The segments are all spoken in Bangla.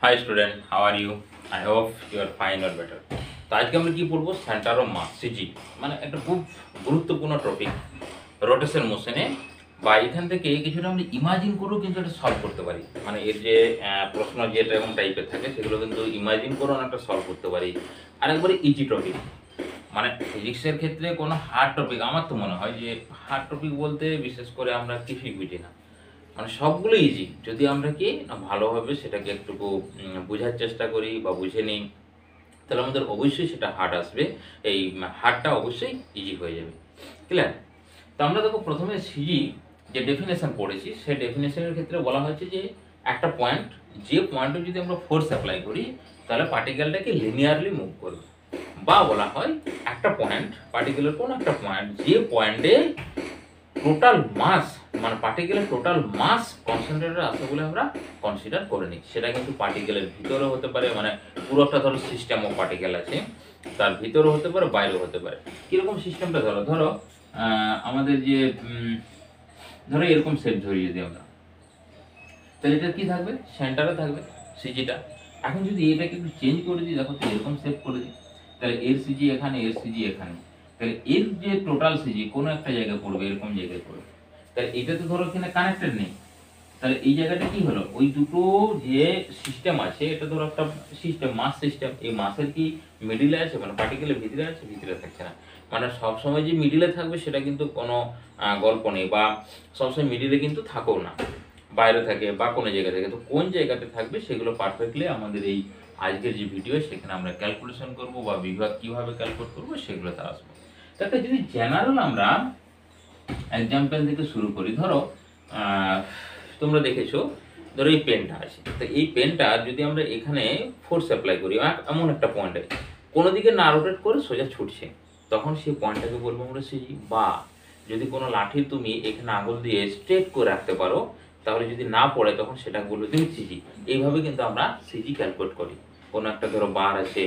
High student, how are you? I hope you are fine or better. তো আজকে আমরা কি পড়বো? সেন্টার অফ মাস, সিজি, মানে একটা খুব গুরুত্বপূর্ণ টপিক। রোটেশন মোশনে বা এখান থেকে কিছুটা আমরা ইমাজিন করেও কিন্তু এটা সলভ করতে পারি। মানে এর যে প্রশ্ন যেটা এরকম টাইপের থাকে সেগুলো কিন্তু ইমাজিন করেও অনেকটা সলভ করতে পারি। আর একবারে ইজি টপিক, মানে ফিজিক্সের ক্ষেত্রে কোনো হার্ড টপিক আমার তো মনে হয় যে হার্ড টপিক বলতে বিশেষ করে আমরা কিছুই বুঝি না। মানে সবগুলো ইজি যদি আমরা কি না ভালোভাবে সেটাকে একটুকু বোঝার চেষ্টা করি বা বুঝে নিই, তাহলে আমাদের অবশ্যই সেটা হার্ড আসবে। এই হার্ডটা অবশ্যই ইজি হয়ে যাবে। ক্লিয়ার? তো আমরা দেখো প্রথমে সিজি যে ডেফিনেশন পড়েছি সেই ডেফিনেশনের ক্ষেত্রে বলা হয়েছে যে একটা পয়েন্ট, যে পয়েন্টে যদি আমরা ফোর্স অ্যাপ্লাই করি তাহলে পার্টিকেলটাকে লিনিয়ারলি মুভ করবে। বা বলা হয় একটা পয়েন্ট, পার্টিকুলার কোন একটা পয়েন্ট, যে পয়েন্টে টোটাল মাস, মানে পার্টিকেলের টোটাল মাস কনসেন্ট্রেটেড আছে বলে আমরা কনসিডার করে নিই। সেটা কিন্তু পার্টিকেলের ভিতরে হতে পারে, মানে পুরো একটা ধরো সিস্টেম অফ পার্টিকেল আছে, তার ভিতরে হতে পারে, বাইরেও হতে পারে। কিরকম সিস্টেমটা ধরো ধরো আমাদের যে ধরো এরকম শেপ ধরি যদি আমরা, তাহলে এটা কি থাকবে? সেন্টারে থাকবে সিজিটা। এখন যদি এটাকে একটু চেঞ্জ করে দিই, দেখো তো এরকম শেপ করে দিই, তাহলে এর সিজি এখানে, এর সিজি এখানে, তাহলে এর যে টোটাল সিজি কোনো একটা জায়গায় পড়বে, এরকম জায়গায় পড়বে। তাহলে এটা তো ধরো এখানে কানেক্টেড নেই, তাহলে এই জায়গাটা কি হলো? ওই দুটো যে সিস্টেম আছে, এটা ধরো একটা সিস্টেম, মাস সিস্টেম, এই মাসের কি মিডিলে আছে, মানে পার্টিকেলের ভিতরে আছে? ভিতরে থাকছে না। মানে সবসময় যে মিডিলে থাকবে সেটা কিন্তু কোনো গল্প নেই, বা সবসময় মিডিলে কিন্তু থাকেও না, বাইরে থাকে বা কোনো জায়গা থেকে। তো কোন জায়গাতে থাকবে সেগুলো পারফেক্টলি আমাদের এই আজকের যে ভিডিও সেখানে আমরা ক্যালকুলেশন করব, বা বিভাগ কিভাবে ক্যালকুলেট করবো সেগুলোতে আসবো। তাতে যদি জেনারেল আমরা এক্সাম্পল থেকে শুরু করি, ধরো তোমরা দেখেছো, ধরো এই পেনটা আছে, তো এই পেনটা যদি আমরা এখানে ফোর্স অ্যাপ্লাই করি এমন একটা পয়েন্টে, কোনো দিকে না রোটেট করে সোজা ছুটছে, তখন সেই পয়েন্টটাকে বলবো আমরা সিজি। বা যদি কোনো লাঠি তুমি এখানে আঙুল দিয়ে স্ট্রেট করে রাখতে পারো, তাহলে যদি না পড়ে তখন সেটা বলবো তুমি সিজি। এইভাবে কিন্তু আমরা সিজি ক্যালকুলেট করি। কোনো একটা ধরো বার আছে,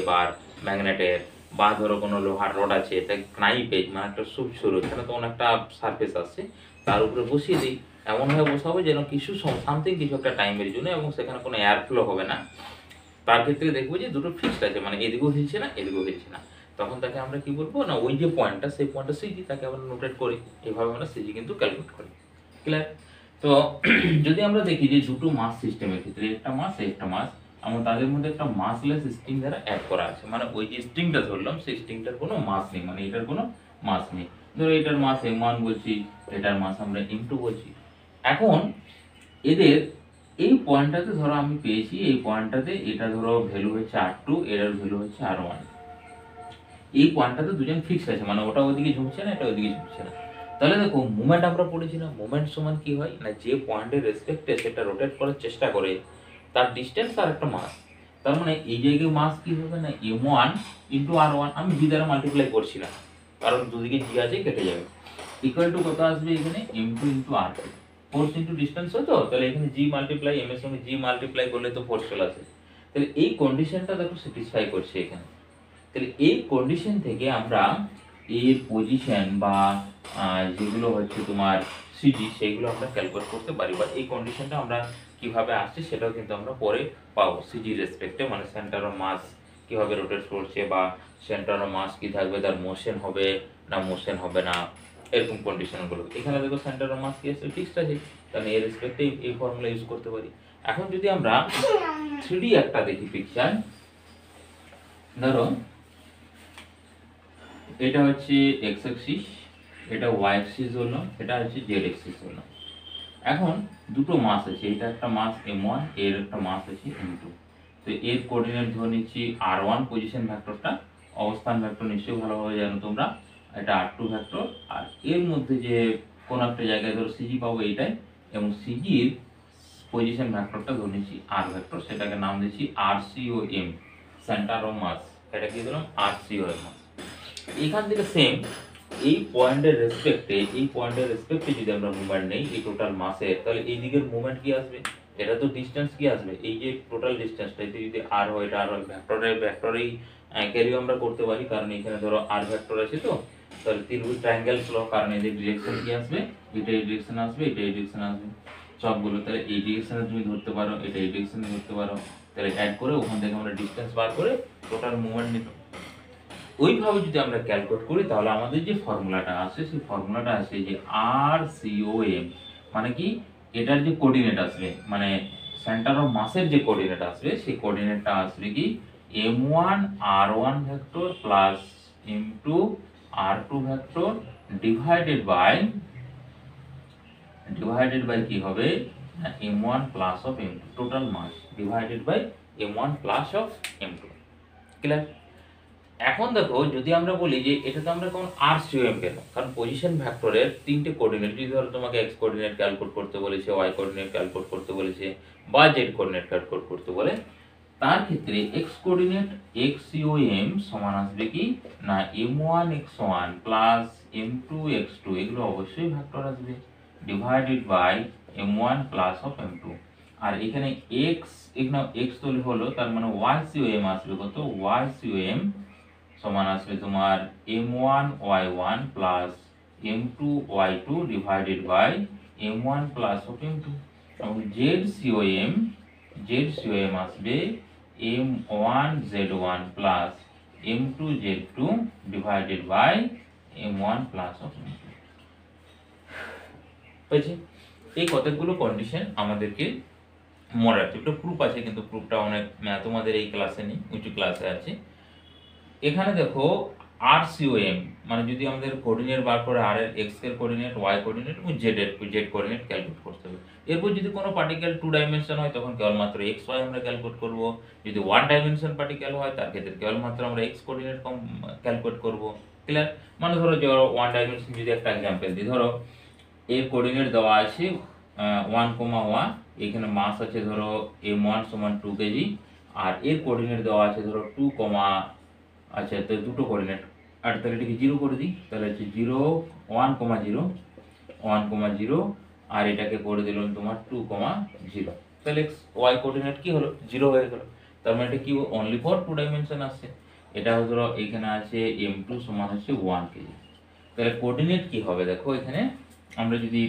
বার ম্যাগনেটের, বা ধরো কোনো লোহার রড আছে, এটা নাইফেজ, মানে একটা সরু, এখানে তখন একটা সারফেস আসছে, তার উপরে বসিয়ে দিই। এমনভাবে বসাবো যেন কিছু সামথিং, কিছু একটা টাইমের জন্য, এবং সেখানে কোনো এয়ার ফ্লো হবে না। তার ক্ষেত্রে দেখবো যে দুটো ফিক্সড আছে, মানে এদিকেও হিলছে না, এদিকেও হিলছে না। তখন তাকে আমরা কি বলবো না, ওই যে পয়েন্টটা, সেই পয়েন্টটা সিজি, তাকে আমরা নোটেট করি। এইভাবে আমরা সিজি কিন্তু ক্যালকুলেট করি। ক্লিয়ার? তো যদি আমরা দেখি যে দুটো মাস সিস্টেমের ক্ষেত্রে, একটা মাস একটা মাস, আমার তাদের মধ্যে একটা মাসলেস স্ট্রিং দ্বারা অ্যাড করা আছে, মানে ওই যে স্ট্রিংটা ধরলাম সেই স্ট্রিংটার কোনো মাস নেই, মানে এটার কোনো মাস নেই। ধরো এটার মাস m1 বলছি, এটার মাস আমরা m2 বলছি। এখন এদের এই পয়েন্টটাতে ধরো আমি পেয়েছি, এই পয়েন্টটাতে এটা ধরো ভ্যালু হচ্ছে r2, এটার ভ্যালু হচ্ছে r1। এই পয়েন্টটাতে দুজন ফিক্স আছে, মানে ওটা ওইদিকে ঝুঁকছে না, এটা ওইদিকে ঝুঁকছে না। তাহলে দেখো মুভমেন্ট আমরা পড়েছি না, মুভমেন্ট সমান কি হয় না, যে পয়েন্টের রেসপেক্টে সেটা রোটেট করার চেষ্টা করে তার ডিস্টেন্স আর একটা মাস। তার মানে এই জায়গায় মাস কি হবে না, m1 ইন্টু r1, আমি জি দ্বারা মাল্টিপ্লাই করছি না, কারণ দুদিকে জি আছে, কেটে যাবে। ইকুয়াল টু কত আসবে এখানে, m2 into r2, force into distance হতো, তাহলে এখানে জি মাল্টিপ্লাই, এম এর সঙ্গে জি মাল্টিপ্লাই করলে তো ফোর্স চলে আসে। তাহলে এই কন্ডিশনটা দেখো স্যাটিসফাই করছে এখানে। তাহলে এই কন্ডিশন থেকে আমরা এর পজিশন বা যেগুলো হচ্ছে তোমার সিজি, সেগুলো আমরা ক্যালকুলেট করতে পারি। বা এই কন্ডিশনটা আমরা কিভাবে আসছে সেটাও কিন্তু আমরা পরে পাবো সিজি রেসপেক্টে, মানে সেন্টার অফ মাস কিভাবে রোটেট করছে, বা সেন্টার অফ মাস কি থাকবে, তার মোশন হবে না মোশন হবে না, এরকম কন্ডিশনগুলো। এখানে দেখো সেন্টার অফ মাস কি আছে, ফিক্সড আছে, তাহলে এর রেসপেক্টে এই ফর্মুলা ইউজ করতে পারি। এখন যদি আমরা 3D একটা দেখি পিকচার, ধরো এটা হচ্ছে এক্স অ্যাক্সিস, এটা ওয়াই অ্যাক্সিস হলো, এটা হচ্ছে জেড অ্যাক্সিস হলো। এখন দুটো মাস আছে, এটা একটা মাস m1, এর একটা মাস আছে m2। তো এর কোঅর্ডিনেট ধরে নিচ্ছি r1 পজিশন ভেক্টরটা, অবস্থান ভেক্টর নিশ্চয়ই ভালোভাবে জানো তোমরা, এটা r2 ভেক্টর। আর এর মধ্যে যে কোন একটা জায়গায় ধরো সিজি পাবো এইটাই, এবং সিজির পজিশন ভেক্টরটা ধরে নিচ্ছি r ভেক্টর, সেটাকে নাম দিচ্ছি RCOM, সেন্টার অফ মাস। এটা কি দিলাম, RCOM। এখান থেকে সেম এই পয়েন্টের রেসপেক্টে, এই পয়েন্টের রেসপেক্টে যদি আমরা মুভমেন্ট নেই এই টোটাল মাসের, তাহলে এই দিকের মুভমেন্ট কি আসবে, এটা তো ডিসটেন্স কি আসবে, এই যে টোটাল ডিসটেন্সটা, এতে যদি আর হয়, এটা আর হয়, ভেক্টরেই ক্যারি আমরা করতে পারি, কারণ এখানে ধরো আর ভেক্টর আছে, তো তাহলে ত্রিভুজ ট্রায়াঙ্গেল ল, কারণ এদের ডিরেকশন কি আসবে, এটা এই ডিরেকশন আসবে, এটা এই ডিরেকশন আসবে। সবগুলো, তাহলে এই ডিরেকশনে তুমি ধরতে পারো, এটা এই ডিরেকশনে ধরতে পারো, তাহলে অ্যাড করে ওখান থেকে আমরা ডিস্টেন্স বার করে টোটাল মুভমেন্ট নিলাম। ওইভাবে যদি আমরা ক্যালকুলেট করি তাহলে আমাদের যে ফর্মুলাটা আসে সেই ফর্মুলাটা আসে যে RCOM, মানে কি এটার যে কোঅর্ডিনেট আসবে, মানে সেন্টার অফ মাসের যে কোঅর্ডিনেট আসবে সেই কোঅর্ডিনেটটা আসবে কি M1 R1 vector plus M2 R2 vector divided by কি হবে M1 plus of M2 total mass divided by M1 plus of M2। Clear? এখন দেখো যদি আমরা বলি যে এটা তো আমরা কোন RCOM পেলাম, কারণ পজিশন ভেক্টরের তিনটে কোঅর্ডিনেট, যদি ধরো তোমাকে x কোঅর্ডিনেট ক্যালকুলেট করতে বলেছে, y কোঅর্ডিনেট ক্যালকুলেট করতে বলেছে বা z কোঅর্ডিনেট ক্যালকুলেট করতে বলে, তার ক্ষেত্রে x কোঅর্ডিনেট XCOM সমান আসবে কি না M1 x1 plus M2 x2, এগুলো অবশ্যই ভেক্টর আসবে divided by M1 plus of M2। আর এখানে এখানে x তৈরি হলো, তার মানে YCOM আসবে কত, YCOM সমান আসবে তোমার M1 Y1 plus M2 Y2 divided by M1 plus of M2। এবং ZCOM আসবে M1 Z1 plus M2 Z2 divided by M1 plus of M2। বুঝছি? এই কতগুলো কন্ডিশন আমাদেরকে মনে রাখতে, একটা প্রুফ আছে কিন্তু প্রুফটা অনেক তোমাদের এই ক্লাসে নেই, উঁচু ক্লাসে আছে। এখানে দেখো RCOM মানে যদি আমাদের কোঅর্ডিনেট বার করে r এর x এর কোঅর্ডিনেট, y কোঅর্ডিনেট এবং z কোঅর্ডিনেট ক্যালকুলেট করতে হবে। এরপর যদি কোনো পার্টিকেল 2 ডাইমেনশন হয় তখন কেবলমাত্র x y আমরা ক্যালকুলেট করব, যদি 1 ডাইমেনশন পার্টিকেল হয় তার ক্ষেত্রে কেবলমাত্র আমরা x কোঅর্ডিনেট ক্যালকুলেট করব। ক্লিয়ার? মানে ধরো যে 1 ডাইমেনশন যদি একটা एग्जांपल দিই, ধরো এর কোঅর্ডিনেট দেওয়া আছে 1,1, এখানে মাস আছে ধরো m1 সমান 2 কেজি, আর এর কোঅর্ডিনেট দেওয়া আছে ধরো 2, আচ্ছা তো দুটো কোঅর্ডিনেট, আর তাহলে এটাকে 0 করে দিই, তাহলে হচ্ছে 0 1,0 আর এটাকে করে দিলাম তোমার 2,0, তাহলে y কোঅর্ডিনেট কি হলো 0 হয়ে গেল। তার মানে এটা কি অনলি ফর 2 ডাইমেনশন আসছে। এটা হলো এখানে আছে m2 সমান হচ্ছে 1 কেজি। তাহলে কোঅর্ডিনেট কি হবে দেখো, এখানে আমরা যদি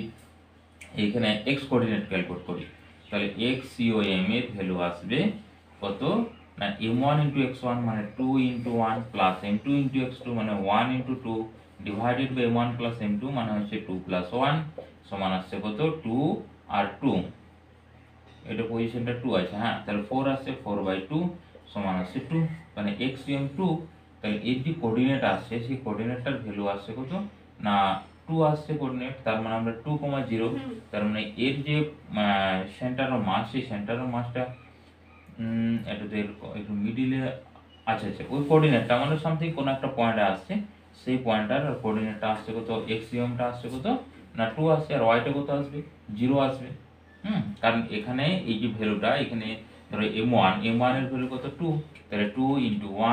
এখানে x কোঅর্ডিনেট ক্যালকুলেট করি তাহলে XCOM এর ভ্যালু আসবে কত না m1 * x1 মানে 2 * 1 প্লাস m2 * x2 মানে 1 * 2 divided by m1 plus m2 মানে হচ্ছে 2 প্লাস 1 সমান আসছে কত 2 আর 2, এটা পজিশনটা 2 আছে, হ্যাঁ তাহলে 4 আসছে 4/2 সমান আসছে 2, মানে XCOM 2। তাহলে এর যে কোঅর্ডিনেট আসছে সেই কোঅর্ডিনেটটার ভ্যালু আসছে কত না 2 আসছে কোঅর্ডিনেট, তার মানে আমরা 2,0, তার মানে এর যে সেন্টার অফ মাস সেই সেন্টার অফ মাসটা এটা তো একটু মিডিলে, আচ্ছা ওই কোঅর্ডিনেটটা মানে সামথিং কোন একটা পয়েন্টে আসছে, সেই পয়েন্টটার কোঅর্ডিনেটটা আসছে কত, XCOMটা আসছে কত না 2 আসছে, আর ওয়াইটা কত আসবে 0 আসবে। কারণ এখানে এই যে ভ্যালুটা এখানে ধরো m1 এর ভ্যালু কত 2, তাহলে 2 *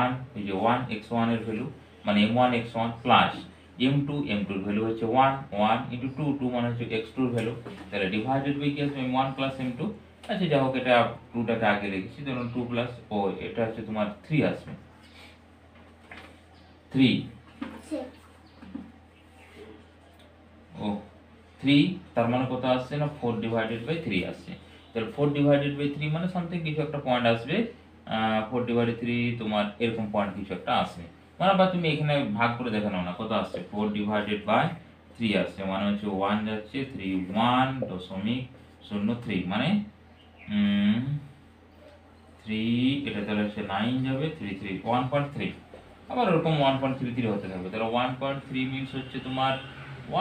1 এই যে 1 x1 এর ভ্যালু মানে m1 x1 প্লাস m2 এর ভ্যালু হচ্ছে 1 * 2 2 মানে হচ্ছে x2 এর ভ্যালু, তাহলে ডিভাইডেড বাই কি আসবে m1 প্লাস m2। আচ্ছা যাই হোক এটা 2টাকে আগে লিখেছি, ধরুন 2 প্লাস এটা হচ্ছে তোমার 3 আসবে 3 তার মানে কত আসছে না 4/3 আসছে। তাহলে 4/3 মানে সামথিং কিছু একটা পয়েন্ট আসবে, 4/3 তোমার এরকম পয়েন্ট কিছু একটা আসবে, মানে বা তুমি এখানে ভাগ করে দেখে নাও না কত আসছে 4/3 আসছে, মানে হচ্ছে 1 যাচ্ছে 3 1.03 মানে 3, এটা তাহলে হচ্ছে 9 যাবে 3 1.3, আবার ওরকম 1.33 হতে থাকবে, তাহলে 1.3 মিনস হচ্ছে তোমার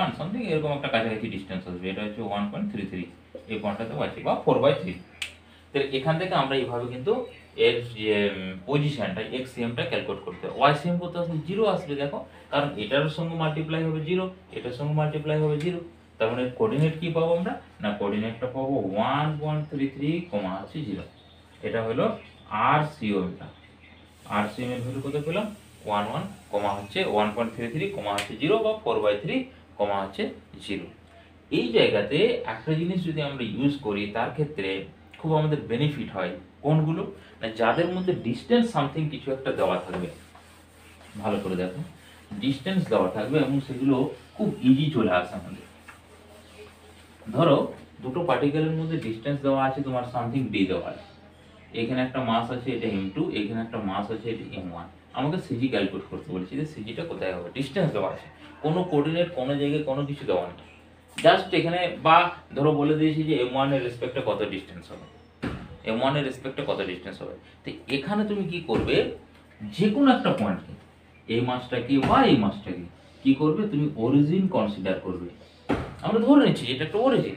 1 সামথিং এরকম একটা কাছাকাছি ডিসটেন্স আসবে, এটা হচ্ছে 1.33 এই পয়েন্টটাতে আছে বা 4/3। তাহলে এখান থেকে আমরা এইভাবে কিন্তু এর যে পজিশনটা XCOMটা ক্যালকুলেট করতে হবে। YCOM কত আসবে 0 আসবে, দেখো কারণ এটার সঙ্গে মাল্টিপ্লাই হবে 0, এটার সঙ্গে মাল্টিপ্লাই হবে 0, তার মানে কোঅর্ডিনেট কি পাবো আমরা না কোঅর্ডিনেটটা পাবো 1.33, আছে 0। এটা হলো RCOMটা। RCOM এর ভ্যালু কত পেলাম 11, হচ্ছে 1.33, হচ্ছে 0 বা 4/3, হচ্ছে 0। এই জায়গাতে একটা জিনিস যদি আমরা ইউজ করি তার ক্ষেত্রে খুব আমাদের বেনিফিট হয়, কোনগুলো না যাদের মধ্যে ডিসটেন্স সামথিং কিছু একটা দেওয়া থাকবে, ভালো করে দেখো ডিসটেন্স দেওয়া থাকবে এবং সেগুলো খুব ইজি চলে আসে আমাদের। ধরো দুটো পার্টিকেলের মধ্যে ডিস্টেন্স দেওয়া আছে তোমার সামথিং ডি দেওয়া আছে, এখানে একটা মাস আছে এটা m2, এখানে একটা মাস আছে এটা m1। আমাকে সিজি ক্যালকুলেট করতে বলেছি যে সিজিটা কোথায় হবে, ডিস্টেন্স দেওয়া আছে, কোনো কোঅর্ডিনেট কোনো জায়গায় কোনো কিছু দেওয়া নেই, জাস্ট এখানে বা ধরো বলে দিয়েছি যে m1 এর রেসপেক্টে কত ডিস্টেন্স হবে, m1 এর রেসপেক্টে কত ডিস্টেন্স হবে। তো এখানে তুমি কি করবে, যে কোনো একটা পয়েন্টকে, এই মাসটাকে বা এই মাসটাকে কি করবে, তুমি অরিজিন কনসিডার করবে। আমরা ধরে নিচ্ছি যে এটা একটা অরিজিন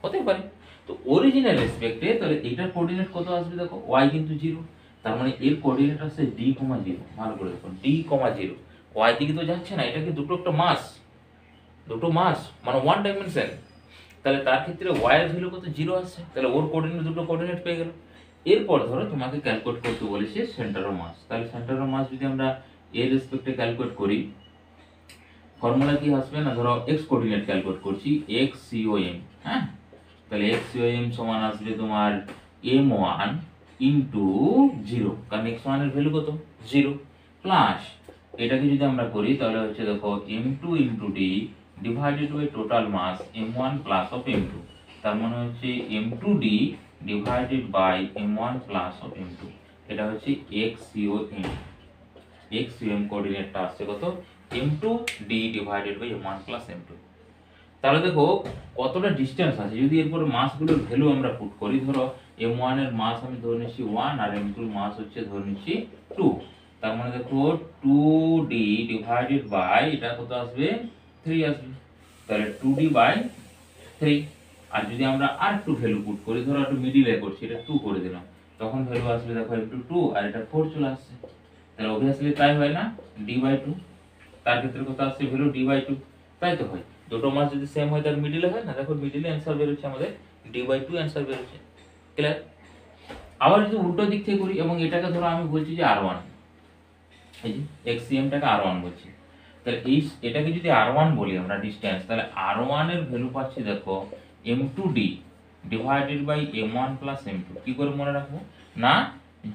হতে পারে, তো অরিজিনের রেসপেক্টে তাহলে এটার কোঅর্ডিনেট কত আসবে দেখো, y কিন্তু 0, তার মানে এর কোঅর্ডিনেট আসছে d, 0। ভালো করে দেখো d, 0, y দিকে তো যাচ্ছে না, এটা কি দুটো একটা মাস, দুটো মাস মানে ওয়ান ডাইমেনশন, তাহলে তার ক্ষেত্রে y এর ভ্যালু কত 0 আসছে, তাহলে ওর কোঅর্ডিনেট দুটো কোঅর্ডিনেট পেয়ে গেল। এরপর ধরো তোমাকে ক্যালকুলেট করতে বলেছে সেন্টার অফ মাস, তাহলে সেন্টার অফ মাস যদি আমরা এর রেসপেক্টে ক্যালকুলেট করি, ফর্মুলা কি আসবে না, ধরো x কোঅর্ডিনেট ক্যালকুলেট করছি x COM, হ্যাঁ, তাহলে x COM সমান আসবে তোমার m1 ইনটু 0, কারণ x1 এর ভ্যালু কত 0, প্লাস এটাকে যদি আমরা করি তাহলে হচ্ছে দেখো m2 into d divided by total mass m1 plus of m2, তার মানে হচ্ছে m2d divided by m1 plus of m2, এটা হচ্ছে x COM কোঅর্ডিনেটটা আসছে কত m2d divided by m1 plus m2। তাহলে দেখো কতটা ডিসটেন্স আছে, যদি এরপর মাসগুলোর ভ্যালু আমরা পুট করি, ধরো m1 এর মাস আমি ধরে নিচ্ছি 1 আর m2 এর মাস হচ্ছে ধরে নিচ্ছি 2, তার মানে দেখো 2d ডিভাইডেড বাই এটা কত আসবে 3 আসবে, তাহলে 2d বাই 3। আর যদি আমরা আর একটু ভ্যালু পুট করি, ধরো একটু মিডিলে করছি, এটা 2 করে দিলাম, তখন ভ্যালু আসবে দেখো একটু 2 আর এটা 4 চলে আসছে, তাহলে অবভিয়াসলি তাই হয় না, d বাই 2, তার ক্ষেত্রে কত আসছে ভ্যালু d বাই 2, তাই তো হয়। দুটো মাস যদি সেম হয় তার মিডিলে হয় না, দেখো মিডিলে অ্যান্সার বের হচ্ছে আমাদের d বাই 2 অ্যান্সার বের হচ্ছে, ক্লিয়ার। আবার যদি উল্টো দিক থেকে করি এবং এটাকে ধরো আমি বলছি যে r1, এই যে xcm টাকে r1 বলছি, তাহলে এই এটাকে যদি r1 বলি আমরা ডিসটেন্স, তাহলে r1 এর ভ্যালু পাচ্ছি দেখো m2d divided by m1 plus m2। কি করে মনে রাখবো না,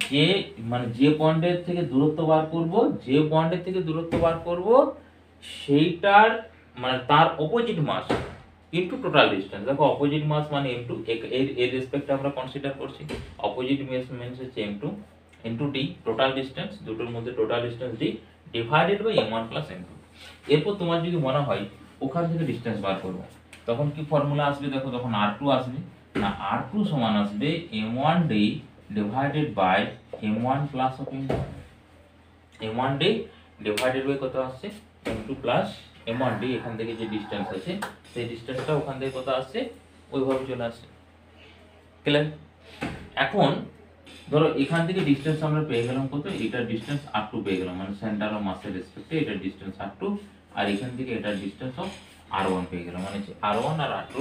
যে মানে যে পয়েন্টের থেকে দূরত্ব বার করব, যে পয়েন্টের থেকে দূরত্ব বার করব সেইটার মানে তার opposite mass into total distance. দেখো অপোজিট মাস মানে m2, এর রেসপেক্টে আমরা কনসিডার করছি, অপোজিট মাস মিন্স হচ্ছে m2 into d total distance, দুটোর মধ্যে total distance d divided by m1 plus m2। এরপর তোমার যদি মনে হয় ওখান থেকে ডিসটেন্স বার করব, তখন কি ফর্মুলা আসবে দেখো, তখন r2 আসবে না, r2 সমান আসবে m1d divided by m1 plus of m2, m1d divided by কত আসছে m2 প্লাস m1d, এখান থেকে যে ডিসটেন্স আছে সেই ডিসটেন্সটা ওখান থেকে কত আসছে ওইভাবে চলে আসছে, ক্লিয়ার। এখন ধরো এখান থেকে ডিসটেন্স আমরা পেয়ে গেলাম কত, এটার ডিসটেন্স r2 পেয়ে গেলাম, মানে সেন্টার অফ মাসের রেসপেক্টে এটার ডিসটেন্স r2, আর এখান থেকে এটার ডিসটেন্স অফ r1 পেয়ে গেলাম, মানে r1 আর r2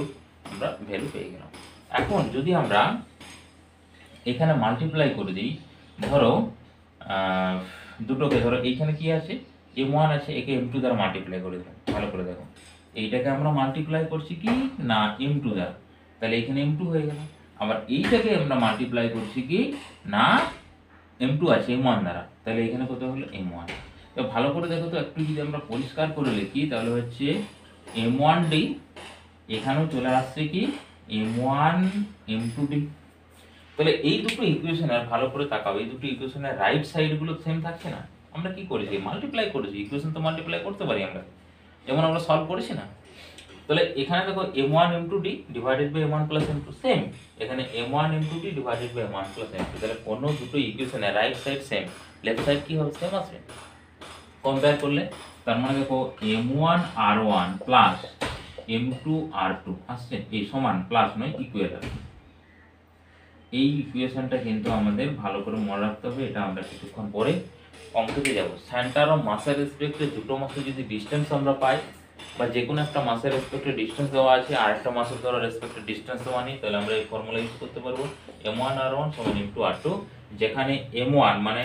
আমরা ভ্যালু পেয়ে গেলাম। এখন যদি আমরা এখানে মাল্টিপ্লাই করে দিই, ধরো দুটোকে, ধরো এইখানে কি আছে m1 আছে, একে m2 দ্বারা মাল্টিপ্লাই করে দিলাম, ভালো করে দেখো এইটাকে আমরা মাল্টিপ্লাই করছি কি না m2 দ্বারা, তাহলে এখানে m2 হয়ে গেল। আবার এইটাকে আমরা মাল্টিপ্লাই করছি কি না m2 আছে m1 দ্বারা, তাহলে এখানে কত হলো m1। তো ভালো করে দেখো তো, একটু যদি আমরা পরিষ্কার করে লিখি তাহলে হচ্ছে m1d, এখানেও চলে আসছে কি m1 m2d। তাহলে এই দুটো ইকুয়েশনের ভালো করে তাকাও, এই দুটো ইকুয়েশনের রাইট সাইড গুলো সেম থাকছে না, আমরা কি করেছি মাল্টিপ্লাই করেছি, ইকুয়েশন তো মাল্টিপ্লাই করতে পারি আমরা, যেমন আমরা সলভ করেছি না। তাহলে এখানে দেখো m1 m2d divided by m1 plus m2 same, এখানে m1 m2d divided by m1 plus m2, তাহলে কোন দুটো ইকুয়েশনের right side same, left side কি হবে সেম আসবে, কম্পেয়ার করলে, তার মানে দেখো m1 r1 plus m2 r2 আসছে, এই সমান প্লাস নয় ইকুয়াল। এই ইকুয়েশনটা কিন্তু আমাদের ভালো করে মনে রাখতে হবে, এটা আমরা কিছুক্ষণ পরে অঙ্কতে যাব। সেন্টার অফ মাসের রেসপেক্টে দুটো মাসের যদি ডিসটেন্স আমরা পাই, বা যে কোনো একটা মাসের রেসপেক্টে ডিসটেন্স দেওয়া আছে আর একটা মাসের দ্বারা রেসপেক্টে ডিসটেন্স দেওয়া নেই, তাহলে আমরা এই ফর্মুলা ইউজ করতে পারবো m1 r1 সমান m2 r2, যেখানে m1 মানে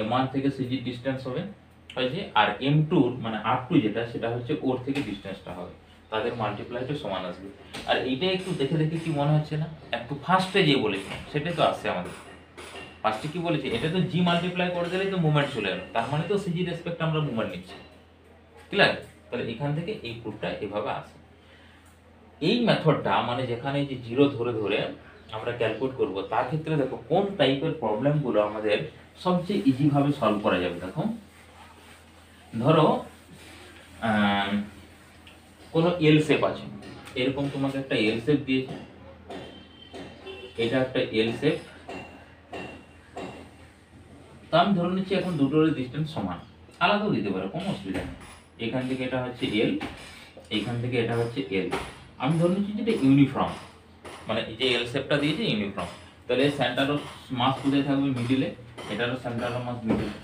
m1 থেকে সিজি ডিসটেন্স হবে হয়েছে, আর m2 মানে r2 যেটা সেটা হচ্ছে ওর থেকে ডিসটেন্সটা হবে, তাদের মাল্টিপ্লাইটা সমান আসবে। আর এইটা একটু দেখে দেখে কি মনে হচ্ছে না, একটু ফার্স্টে যে বলেছি সেটাই তো আসছে আমাদের, ফার্স্টে কি বলেছি, এটা তো জি মাল্টিপ্লাই করে দিলেই তো মুভমেন্ট চলে এলো, তার মানে তো সিজি রেসপেক্ট আমরা মুভমেন্ট নিচ্ছি, ক্লিয়ার। তাহলে এখান থেকে এই প্রুফটা এভাবে আসে। এই মেথডটা মানে যেখানে যে জিরো ধরে ধরে আমরা ক্যালকুলেট করব, তার ক্ষেত্রে দেখো কোন টাইপের প্রবলেমগুলো আমাদের সবচেয়ে ইজিভাবে সলভ করা যাবে। দেখো ধরো কোনো এল শেপ আছে, এরকম তোমাকে একটা এল শেপ দিয়েছে, এটা একটা এল শেপ। তো আমি ধরে নিচ্ছি এখন দুটোর ডিস্টেন্স সমান, আলাদাও দিতে পারো, কোনো অসুবিধা নেই। এখান থেকে এটা হচ্ছে এল, এইখান থেকে এটা হচ্ছে এল। আমি ধরে নিচ্ছি যেটা ইউনিফর্ম, মানে এই যে এল শেপটা দিয়েছে ইউনিফর্ম। তাহলে সেন্টার অফ মাস কোথায় থাকবে? মিডিলে। এটারও সেন্টার অফ মাস মিডিলে।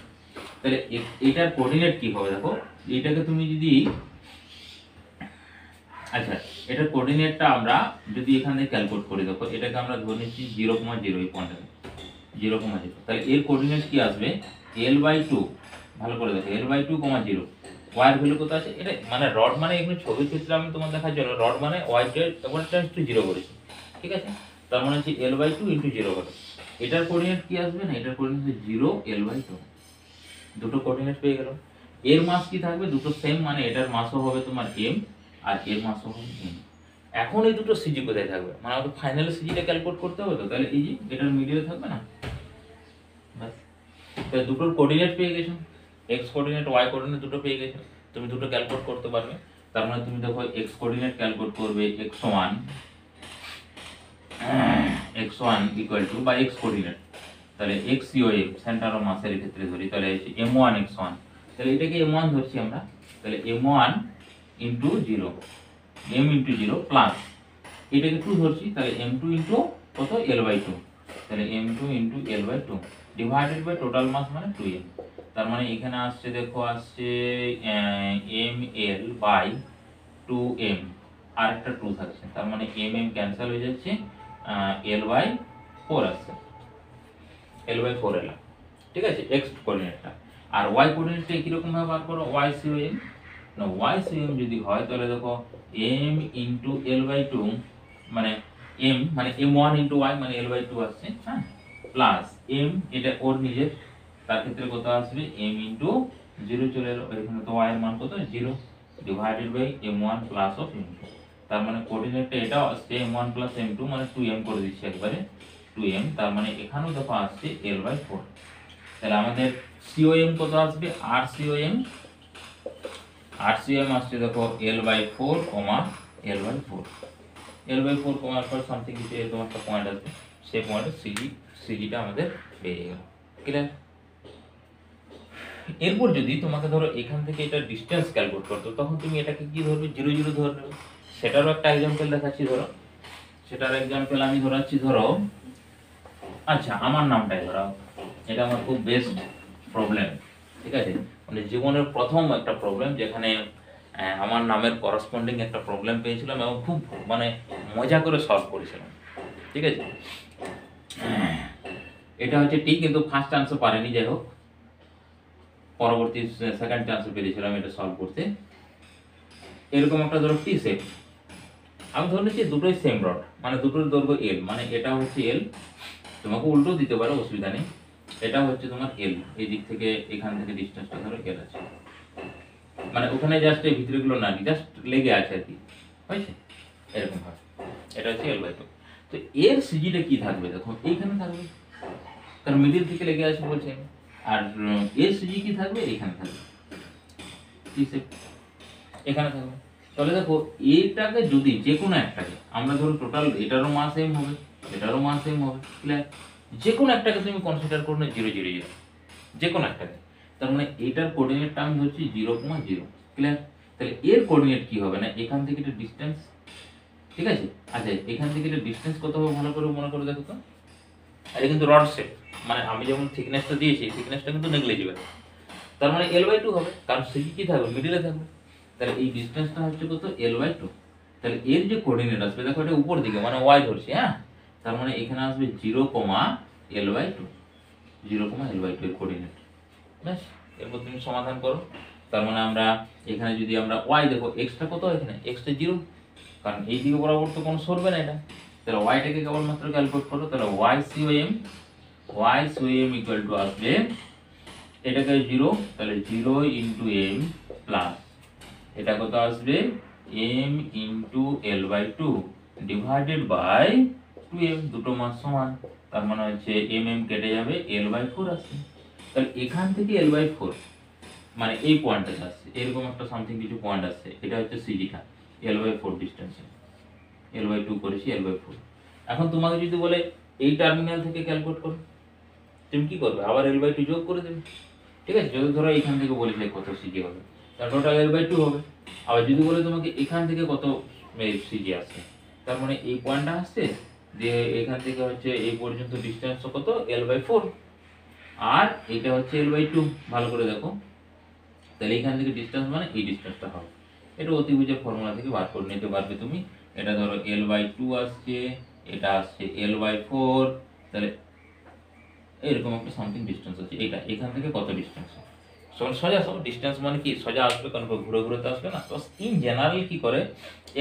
তাহলে এটার কোঅর্ডিনেট কি হবে? দেখো এইটাকে তুমি যদি, আচ্ছা এটার কোঅর্ডিনেটটা আমরা যদি এখান থেকে ক্যালকুলেট করি, দেখো এটাকে আমরা ধরে নিচ্ছি 0,0, এই পয়েন্টে 0,0। তাহলে এর কোঅর্ডিনেট কি আসবে? l/2। ভালো করে দেখো l/2, 0। y এর ভ্যালু কত আছে? এটা মানে রড, মানে এখানে ছবির ক্ষেত্রে আমি তোমার দেখার জন্য রড মানে y টা 0 করেছি, ঠিক আছে? তার মানে হচ্ছে l/2 × 0 করে। এটার কোঅর্ডিনেট কি আসবে? না এটার কোঅর্ডিনেট হচ্ছে 0 l/2। দুটো কোঅর্ডিনেট পেয়ে গেল। এর মাস কি থাকবে? দুটো সেম, মানে এটার মাসও হবে তোমার m আর এর মাসও হবে m। এখন এই দুটো সিজি কোথায় থাকবে? মানে আমাদের ফাইনাল সিজিটা ক্যালকুলেট করতে হবে তো, তাহলে এই যে এটার মিডিলে থাকবে না, বাস। তাহলে দুটোর কোঅর্ডিনেট পেয়ে গেছো, x কোঅর্ডিনেট y কোঅর্ডিনেট দুটো পেয়ে গেছো, তুমি দুটো ক্যালকুলেট করতে পারবে। তার মানে তুমি দেখো x কোঅর্ডিনেট ক্যালকুলেট করবে x1 ইকুয়াল টু বা x কোঅর্ডিনেট, তাহলে x COM সেন্টার অফ মাসের ক্ষেত্রে ধরি, তাহলে m1 x1, তাহলে এটাকে m1 ধরছি আমরা, তাহলে m1 into 0, m into 0 plus এটাকে 2 ধরছি, তাহলে m2 ইনটু কত? l/2, তাহলে m2 into l/2 divided by total mass মানে 2m। তার মানে এখানে আসছে, দেখো আসছে ml বাই 2m, আর একটা 2 থাকছে, তার মানে mm ক্যান্সেল হয়ে যাচ্ছে, l/4 আসছে, l/4 এলাম, ঠিক আছে x কোঅর্ডিনেটটা। আর y কোঅর্ডিনেটটা কি রকম ভাবে বার করো? y COM, না y COM যদি হয় তাহলে দেখো m ইনটু l/2 মানে m মানে m1 ইনটু y মানে l/2 আসছে, হ্যাঁ, প্লাস m এটা ওর নিজের, তার ক্ষেত্রে কত আসবে? m ইনটু 0 চলে এলো, এখানে তো y এর মান কত? 0 divided by m1 plus of m2। তার মানে কোঅর্ডিনেটটা এটা আসছে m1 প্লাস m2 মানে 2m করে দিচ্ছি একবারে 2m। তার মানে এখানেও দেখো আসছে l/4। তাহলে আমাদের COM কত আসবে? RCOM আসছে দেখো l/4, l/4, l/4 কমার পর সামথিং কিছু এরকম একটা পয়েন্ট আসবে, সেই পয়েন্টে সিজিটা আমাদের পেয়ে গেল। ক্লিয়ার? এরপর যদি তোমাকে ধরো এখান থেকে এটা ডিসটেন্স ক্যালকুলেট করতে, তখন তুমি এটাকে কি ধরবে? 0 0 ধরে নেবে। সেটারও একটা एग्जांपल দেখাচ্ছি, ধরো সেটার एग्जांपल আমি ধরাচ্ছি। ধরো আচ্ছা আমার নামটাই ধরাও, এটা আমার খুব বেস্ট প্রবলেম, ঠিক আছে? মানে জীবনের প্রথম একটা প্রবলেম যেখানে আমার নামের করসপন্ডিং একটা প্রবলেম পেয়েছিলাম এবং খুব মানে মজা করে সলভ করেছিলাম, ঠিক আছে? এটা হচ্ছে ঠিক, কিন্তু ফার্স্ট চান্সে পারিনি, যাই হোক পরবর্তী সেকেন্ড চান্সে পেরেছিলাম এটা সলভ করতে। এরকম একটা ধরো টি শেপ, আমি ধরে নিচ্ছি দুটোই সেম রড, মানে দুটোর দৈর্ঘ্য এল, মানে এটা হচ্ছে এল, তোমাকে উল্টো দিতে পারো, অসুবিধা নেই। এটা হচ্ছে তোমার এল, এই দিক থেকে এখান থেকে ডিসটেন্সটা ধরো এল আছে, মানে ওখানে জাস্ট এই ভিতরেগুলো না, জাস্ট লেগে আছে আর কি, হয়েছে এরকম ভাবে। এটা হচ্ছে l/2। তো এর সিজিটা কি থাকবে? দেখো এইখানে থাকবে, কারণ মিডিল থেকে লেগে আছে বলছে। আর এর সিজি কি থাকবে? এখানে থাকবে, এখানে থাকবে। তাহলে দেখো এটাকে যদি যে কোনো একটাকে আমরা ধরো টোটাল, এটারও মাস সেম হবে, এটারও মাস সেম হবে, ক্লিয়ার? যে কোনো একটাকে তুমি কনসিডার করো না 0 0 0, যে কোনো একটাকে। তার মানে এটার কোঅর্ডিনেটটা আমি ধরছি 0,0, ক্লিয়ার? তাহলে এর কোঅর্ডিনেট কি হবে? না এখান থেকে এটা ডিসটেন্স, ঠিক আছে? আচ্ছা এখান থেকে এটা ডিসটেন্স কত হবে ভালো করে মনে করে দেখো তো। এটা কিন্তু রড শেপ, মানে আমি যেমন থিকনেসটা দিয়েছি, থিকনেসটা কিন্তু নেগলিজিবল। তার মানে l/2 হবে, কারণ সিজি কি থাকবে? মিডিলে থাকবে। তাহলে এই ডিসটেন্সটা হচ্ছে কত? l/2। তাহলে এর যে কোঅর্ডিনেট আসবে, দেখো এটা উপর দিকে, মানে y ধরছি, হ্যাঁ, তার মানে এখানে আসবে 0,l/2, 0,l/2 এর কোঅর্ডিনেট। ব্যাস, এরপর তুমি সমাধান করো। তার মানে আমরা এখানে যদি আমরা y দেখো, x টা কত? এখানে x টা 0, কারণ এই দিকে বরাবর তো কোনো সরবে না এটা। তাহলে y টাকে কেবলমাত্র ক্যালকুলেট করো, তাহলে y COM ইকুয়াল টু আসবে, এটাকে 0, তাহলে 0 × m প্লাস এটা কত আসবে? m into L by two divided by 2m, দুটো মাস সমান, তার মানে হচ্ছে mm কেটে যাবে, l বাই 4 আসছে। তাহলে এখান থেকে l বাই 4 মানে এই পয়েন্টটা আসছে, এরকম একটা সামথিং কিছু পয়েন্ট আসছে, এটা হচ্ছে সিজিটা l বাই 4 ডিসটেন্সে, l বাই 2 করেছি l বাই 4। এখন তোমাকে যদি বলে এই টার্মিনাল থেকে ক্যালকুলেট করো, তুমি কি করবে? আবার l বাই 2 যোগ করে দেবে, ঠিক আছে? যদি ধরো এখান থেকে বলেছে কত সিজি হবে, তার টোটাল l বাই 2 হবে। আবার যদি বলে তোমাকে এখান থেকে কত সিজি আসছে, তার মানে এই পয়েন্টটা আসছে, যে এখান থেকে হচ্ছে এই পর্যন্ত ডিসটেন্স কত l বাই 4, আর এটা হচ্ছে l বাই 2, ভালো করে দেখো। তাহলে এখান থেকে ডিসটেন্স মানে এই ডিসটেন্সটা হবে। এটা অতিভুজের ফর্মুলা থেকে বার করে নিতে পারবে তুমি। এটা ধরো l বাই 2 আসছে, এটা আসছে l বাই 4, তাহলে এরকম একটা সামথিং ডিসটেন্স আছে। এটা এখান থেকে কত ডিসটেন্স, সোজা সব ডিসটেন্স মানে কি সোজা আসবে, কারণ ঘুরে ঘুরে তো আসবে না। তো ইন জেনারেল কি করে,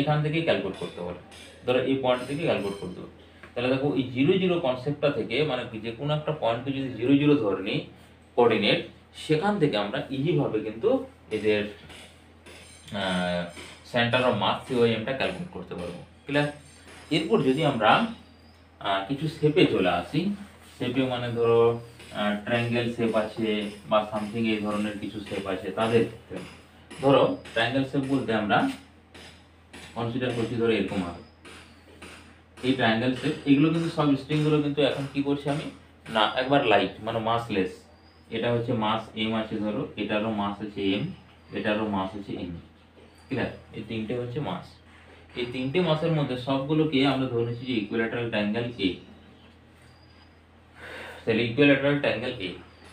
এখান থেকে ক্যালকুলেট করতে বলে, ধরো এই পয়েন্ট থেকে ক্যালকুলেট করতে হবে। তাহলে দেখো এই 0 0 কনসেপ্টটা থেকে, মানে যে কোনো একটা পয়েন্টকে যদি 0 0 ধরে নিই কোঅর্ডিনেট, সেখান থেকে আমরা ইজিভাবে কিন্তু এদের সেন্টার অফ মাস সিওএমটা ক্যালকুলেট করতে পারবো। ক্লিয়ার? এরপর যদি আমরা কিছু শেপে চলে আসি, শেপে মানে ধরো ট্রায়াঙ্গেল শেপ আছে বা সামথিং এই ধরনের কিছু শেপ আছে, তাদের ক্ষেত্রে ধরো ট্রায়াঙ্গেল শেপ বলতে আমরা কনসিডার করছি ধরো এরকম হবে এই ট্রায়াঙ্গেল শেপ। এগুলো কিন্তু সব স্ট্রিংগুলো কিন্তু এখন কি করছি আমি না, একবার লাইট মানে মাসলেস। এটা হচ্ছে মাস এম আছে, ধরো এটারও মাস আছে এম, এটারও মাস আছে এম। ক্লিয়ার? এই তিনটে হচ্ছে মাস। এই তিনটে মাসের মধ্যে সবগুলোকে আমরা ধরে নিচ্ছি যে ইকুইল্যাটারাল ট্রায়াঙ্গেল এ। তাহলে ইকুইল্যাটারাল ট্রায়াঙ্গেল এ,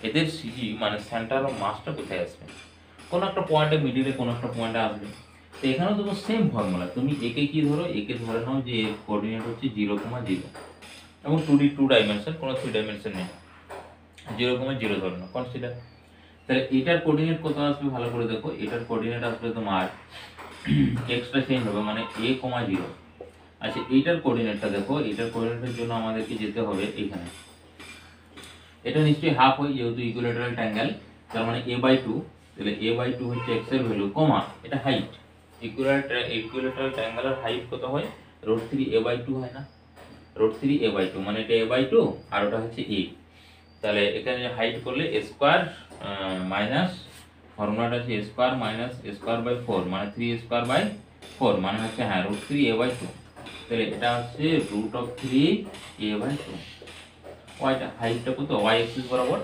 এদের সিজি মানে সেন্টার অফ মাসটা কোথায় আসবে? কোনো একটা পয়েন্টে মিডিলে কোনো একটা পয়েন্টে আসবে। তো এখানেও তোমার সেম ফর্মুলা, তুমি একে কি ধরো, একে ধরে নাও যে কোঅর্ডিনেট হচ্ছে 0,0 এবং 2 ডাইমেনশন, কোনো 3 ডাইমেনশন নেই, 0,0 ধরে নাও কনসিডার। তাহলে এটার কোঅর্ডিনেট কত আসবে ভালো করে দেখো, এটার কোঅর্ডিনেট আসবে তোমার এক্সট্রা চেঞ্জ হবে মানে a,0। আচ্ছা এইটার কোঅর্ডিনেটটা দেখো, এটার কোঅর্ডিনেটের জন্য আমাদেরকে যেতে হবে এখানে, এটা নিশ্চয়ই হাফ হয় যেহেতু ইকুইল্যাটারাল ট্রায়াঙ্গেল, তার মানে a/2। তাহলে a/2 হচ্ছে x এর ভ্যালু, কমা এটা হাইট। ইকুইল্যাটারাল ট্রায়াঙ্গেলের হাইট কত হয়, √3a/2 হয় না, √3a/2 মানে এটা a/2 আর ওটা হচ্ছে a। তাহলে এখানে হাইট করলে a স্কয়ার মাইনাস, ফর্মুলাটা আছে a square minus a square by 4 মানে 3a স্কয়ার বাই 4 মানে হচ্ছে হ্যাঁ √3a/2। তাহলে এটা হচ্ছে √3a/2। ওয়াইটা হাইটটা কত, ওয়াই এক্সিস বরাবর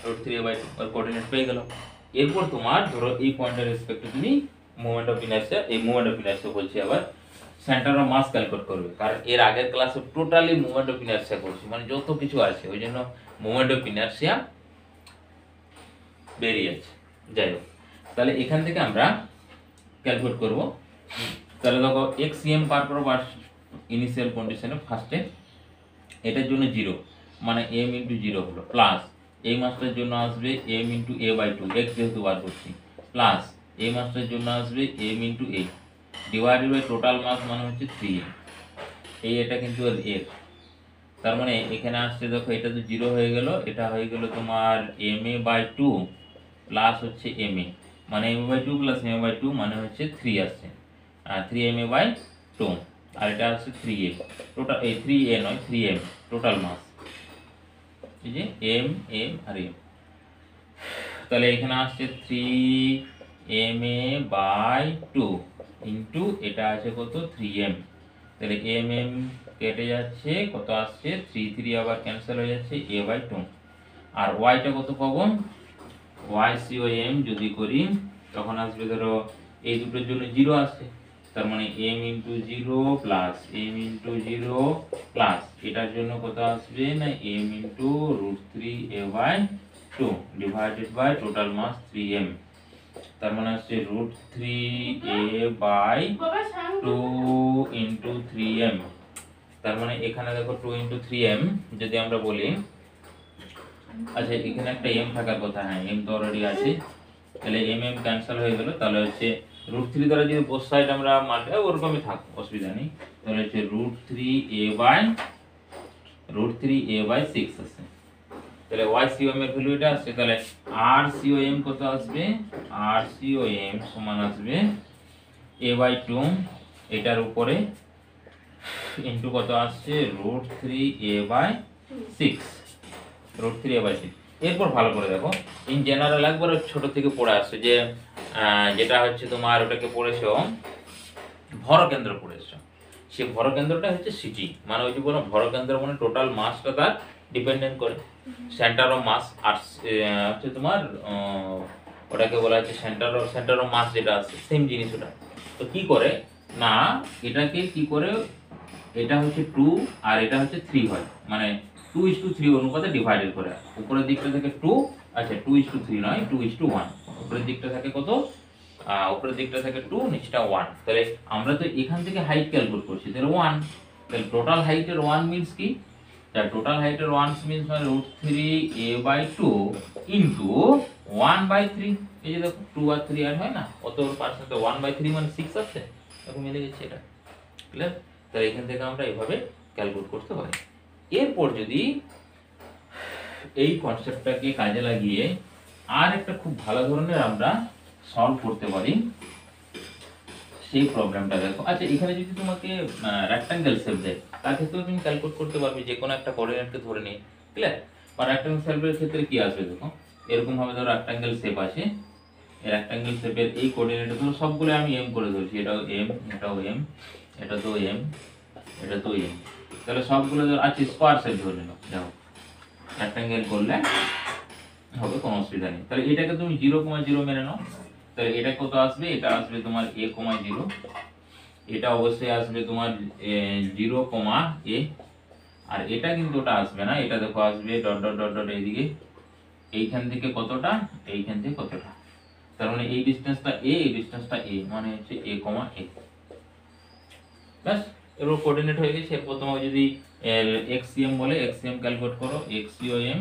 √3a/2 আর কোঅর্ডিনেট পেয়ে গেল। এরপর তোমার ধরো এই পয়েন্টের রেসপেক্টে তুমি মোমেন্ট অফ ইনারশিয়া, এই মোমেন্ট অফ ইনারশিয়া বলছি আবার সেন্টার অফ মাস ক্যালকুলেট করবে, কারণ এর আগের ক্লাসে টোটালি মোমেন্ট অফ ইনারশিয়া করছি, মানে যত কিছু আছে ওই জন্য মোমেন্ট অফ ইনারশিয়া বেরিয়ে আছে। যাই হোক, তাহলে এখান থেকে আমরা ক্যালকুলেট করব। তাহলে দেখো এক্সিএম পার করবো ইনিশিয়াল কন্ডিশনে ফার্স্টে, এটার জন্য 0 মানে m ইন্টু 0 হলো, প্লাস এই মাসটার জন্য আসবে m ইন্টু a/2, x যেহেতু বার করছি, প্লাস এই মাসটার জন্য আসবে m into a divided by total mass মানে হচ্ছে 3m। এটা কিন্তু এর, তার মানে এখানে আসছে দেখো এটা তো 0 হয়ে গেল, এটা হয়ে গেল তোমার ma/2 প্লাস হচ্ছে ma, মানে ma/2 প্লাস ma/2 মানে হচ্ছে 3 আসছে, আর 3ma/2 আর এটা হচ্ছে 3a, টোটাল এই 3a নয় 3m টোটাল মাস, এই যে m আর m। তাহলে এখানে আসছে 3ma/2 ইন্টু এটা আছে কত 3m। তাহলে mm কেটে যাচ্ছে, কত আসছে 3 3 আবার ক্যান্সেল হয়ে যাচ্ছে a/2। আর yটা কত পাবো, y/m যদি করি তখন আসবে ধরো এই দুটোর জন্য 0 আসছে, তার মানে m into 0 plus m into 0 plus এটার জন্য কত আসবে না m into √3a/2 divided by total mass 3m, তার মানে আসছে √3a/2 ইন্টু 3m। তার মানে এখানে দেখো 2 ইন্টু 3m যদি আমরা বলি, আচ্ছা এখানে একটা m থাকার কথা, হ্যাঁ m তো অলরেডি আছে, তাহলে m ক্যান্সেল হয়ে গেল। তাহলে হচ্ছে √3 দ্বারা যদি বোথ সাইড আমরা মাল্টি ওরকমই থাক, অসুবিধা নেই। তাহলে হচ্ছে √3a/6 আছে। তাহলে ycom এর ভ্যালু এটা আসছে, তাহলে rcom কত আসবে, rcom সমান আসবে a/2 এটার উপরে ইন্টু কত আসছে √3a/6, √3a/6। এরপর ভালো করে দেখো, ইন জেনারেল একবার ছোট থেকে পড়ে আসছে যে যেটা হচ্ছে তোমার ওটাকে পড়েছো ভরকেন্দ্র পড়েছো, সে ভরকেন্দ্রটা হচ্ছে সিজি, মানে ওই যে বলো ভরকেন্দ্র মানে টোটাল মাসটা তার ডিপেন্ডেন্ট করে সেন্টার অফ মাস। আর হচ্ছে তোমার ওটাকে বলা হচ্ছে সেন্টার অফ মাস, যেটা আছে সেম জিনিস ওটা। তো কি করে না, এটাকে কি করে, এটা হচ্ছে 2 আর এটা হচ্ছে 3 হয়, মানে 2:3 অনুপাতে ডিভাইডেড করে। উপরের দিকটা থেকে 2, আচ্ছা 2:3 নয় 2:1। উপরের দিকটা থাকে কত, উপরের দিকটা থাকে 2, নিচটা 1। তাহলে আমরা তো এখান থেকে হাইট ক্যালকুলেট করছি, তাহলে 1। তাহলে টোটাল হাইটের 1 মিন্স কি, তাহলে টোটাল হাইটের 1 মিন্স মানে √3a/2 ইনটু 1/3। এই যে দেখো 2 আর 3 আর হয় না, কত পার্সেন্ট, 1/3 মানে 6 আছে, এরকম মিলে গেছে এটা। ক্লিয়ার? তাহলে এখান থেকে আমরা এইভাবে ক্যালকুলেট করতে পারি। এরপর যদি এই কনসেপ্টটাকে কাজে লাগিয়ে আর একটা খুব ভালো ধরনের আমরা সলভ করতে পারি সেই প্রবলেমটা দেখো। আচ্ছা এখানে যদি তোমাকে রেক্ট্যাঙ্গেল শেপ দেয়, তার ক্ষেত্রেও তুমি ক্যালকুলেট করতে পারবে যে কোনো একটা কোঅর্ডিনেটকে ধরে নিয়ে। ক্লিয়ার? বা রেক্ট্যাঙ্গেল শেপের ক্ষেত্রে কি আসবে দেখো, এরকম ভাবে ধরো রেক্ট্যাঙ্গেল শেপ আছে, এই রেক্ট্যাঙ্গেল শেপের এই কোঅর্ডিনেটে ধরো সবগুলো আমি এম করে ধরছি, এটাও এম, এটাও এম, এটা তো এম, এটা তো এম। তাহলে সবগুলো ধর আছে স্কোয়ার শেপ ধরে নিলাম, দেখো রেক্ট্যাঙ্গেল করলে হবে, কোনো অসুবিধা নেই। তাহলে এটাকে তুমি 0,0 মেনে নাও, তাহলে এটা কত আসবে, এটা আসবে তোমার a,0, এটা অবশ্যই আসবে তোমার 0,a, আর এটা কিন্তু ওটা আসবে না, এটা দেখো আসবে ডট ডট ডট ডট এইদিকে, এইখান থেকে কতটা, এইখান থেকে কতটা, তার মানে এই ডিসটেন্সটা a, এই ডিসটেন্সটা a, মানে হচ্ছে a,a। ব্যাস, এর কোঅর্ডিনেট হয়ে গেছে। এরপর তোমাকে যদি xcm বলে, xcm ক্যালকুলেট করো, xcom।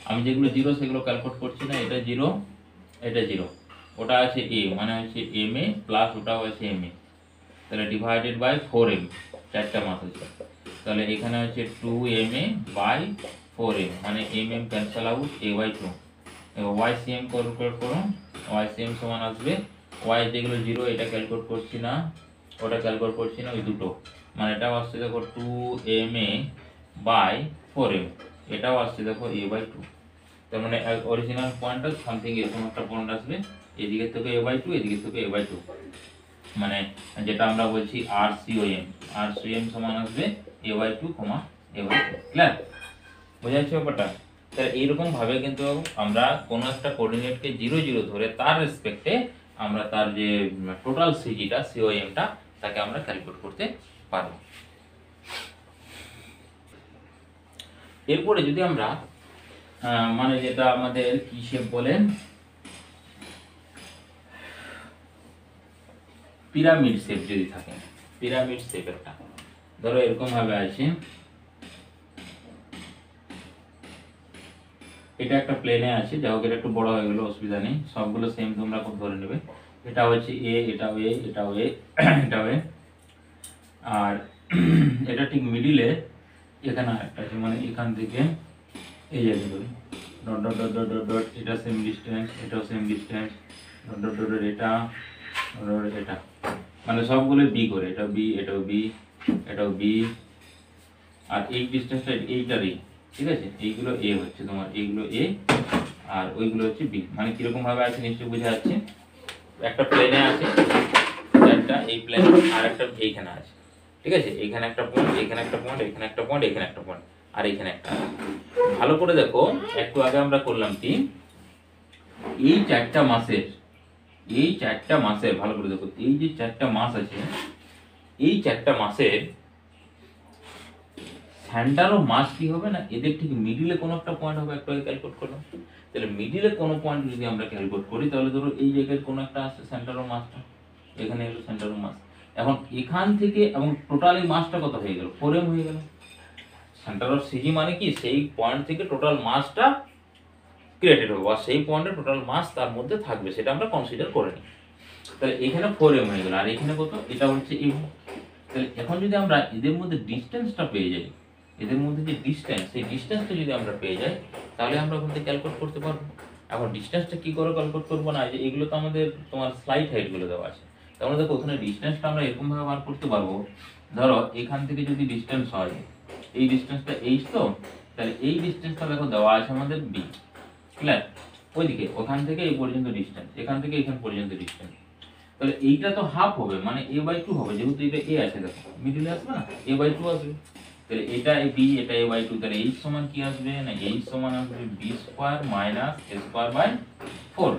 আমি যেগুলো 0 সেগুলো ক্যালকুলেট করছি না, এটা 0, এটা 0, ওটা আছে a, মানে হচ্ছে ma প্লাস ওটাও আছে ma, তাহলে ডিভাইডেড বাই 4m, চারটা মাস আছে, তাহলে এখানে হচ্ছে 2ma বাই 4m, মানে mm ক্যান্সেল আউট, a/2। এবার ycm ক্যালকুলেট করো, ycm সমান আসবে y যেগুলো 0 এটা ক্যালকুলেট করছি না, ওটা ক্যালকুলেট করছি না, ওই দুটো, মানে এটাও আসছে দেখো 2ma বাই 4m, এটাও আসছে দেখো a/2। তার মানে অরিজিনাল পয়েন্টটা সামথিং এরকম একটা পয়েন্ট আসবে, এদিকে থেকে a/2, এদিকে থেকে a/2, মানে যেটা আমরা বলছি RCOM সমান আসবে a/2, a/2। ক্লিয়ার? বোঝা যাচ্ছে ব্যাপারটা? তাহলে এইরকম ভাবে কিন্তু আমরা কোনো একটা কোঅর্ডিনেটকে 0,0 ধরে তার রেসপেক্টে আমরা তার যে টোটাল সিজিটা, সিওএমটা, তাকে আমরা ক্যালকুলেট করতে পারবো। এরপরে যদি আমরা মানে যেটা আমাদের কি শেপ বলেন, পিরামিড শেপ যদি থাকে, পিরামিড শেপ একটা ধরো এরকম ভাবে আছে, এটা একটা প্লেনে আছে, যা হোক এটা একটু বড় হয়ে গেল, অসুবিধা নেই, সবগুলো সেম তোমরা ধরে নেবে। এটা হচ্ছে এ, এটাও এ, এটাও এ, এটাও এ, আর এটা ঠিক মিডিলে এখানে একটা আছে, মানে এখান থেকে এই জায়গা ধরি dot dot dot dot dot dot, এটা সেম ডিস্টেন্স, এটাও same distance, dot dot dot dot, এটা এটা, মানে সবগুলো বি করে, এটা বি, এটাও বি, এটাও বি, আর এই ডিস্টেন্সটা এইটারই, ঠিক আছে, এইগুলো এ হচ্ছে তোমার, এইগুলো এ, আর ওইগুলো হচ্ছে বি। মানে কিরকম ভাবে আছে নিশ্চয়ই বোঝা যাচ্ছে। একটা প্লেনে আছে চারটা, এই প্লেন, আর একটা এইখানে আছে, ঠিক আছে, এইখানে একটা পয়েন্ট, এইখানে একটা পয়েন্ট, এখানে একটা পয়েন্ট, এখানে একটা পয়েন্ট, আর এইখানে একটা। ভালো করে দেখো, একটু আগে আমরা করলাম কি, এই চারটা মাসের, এই চারটা মাসের, ভালো করে দেখো, এই যে চারটা মাস আছে, এই চারটা মাসের সেন্টার অফ মাস কি হবে না, এদের ঠিক মিডিলে কোনো একটা পয়েন্ট হবে, একটু আগে ক্যালকুলেট করলাম। তাহলে মিডিলে কোনো পয়েন্ট যদি আমরা ক্যালকুলেট করি, তাহলে ধরো এই জায়গায় কোনো একটা আসছে সেন্টার অফ মাসটা, এখানে এলো সেন্টার অফ মাস। এখন এখান থেকে এবং টোটাল এই মাসটা কত হয়ে গেল, 4m হয়ে গেল। সেন্টার অফ সিজি মানে কি, সেই পয়েন্ট থেকে টোটাল মাসটা ক্রিয়েটেড হবে, আর সেই পয়েন্টে টোটাল মাস তার মধ্যে থাকবে, সেটা আমরা কনসিডার করে নিই। তাহলে এখানে 4m হয়ে গেল, আর এখানে কত, এটা হচ্ছে m। তাহলে এখন যদি আমরা এদের মধ্যে ডিস্টেন্সটা পেয়ে যাই, এদের মধ্যে যে ডিস্টেন্স, সেই ডিস্টেন্সটা যদি আমরা পেয়ে যাই, তাহলে আমরা ওখান থেকে ক্যালকুলেট করতে পারবো। এখন ডিস্টেন্সটা কি করে ক্যালকুলেট করবো না, যে এগুলো তো আমাদের তোমার স্লাইড হাইটগুলো দেওয়া আছে, তাহলে দেখো ওখানে ডিস্টেন্সটা আমরা এরকম ভাবে বার করতে পারবো, ধরো এখান থেকে যদি ডিস্টেন্স হয়, এই ডিস্টেন্সটা এইচ, তো তাহলে এই ডিস্টেন্সটা দেখো দেওয়া আছে আমাদের বি, ক্লিয়ার? ওইদিকে ওখান থেকে এই পর্যন্ত ডিস্টেন্স, এখান থেকে এখান পর্যন্ত ডিস্টেন্স, তাহলে এইটা তো হাফ হবে, মানে a/2 হবে, যেহেতু এটা a আছে, দেখো মিডলে আসবে না, a/2 আসবে। তাহলে এটা b, এটা a/2, তাহলে h সমান কি আসবে না, h সমান আসবে b square minus a square by 4,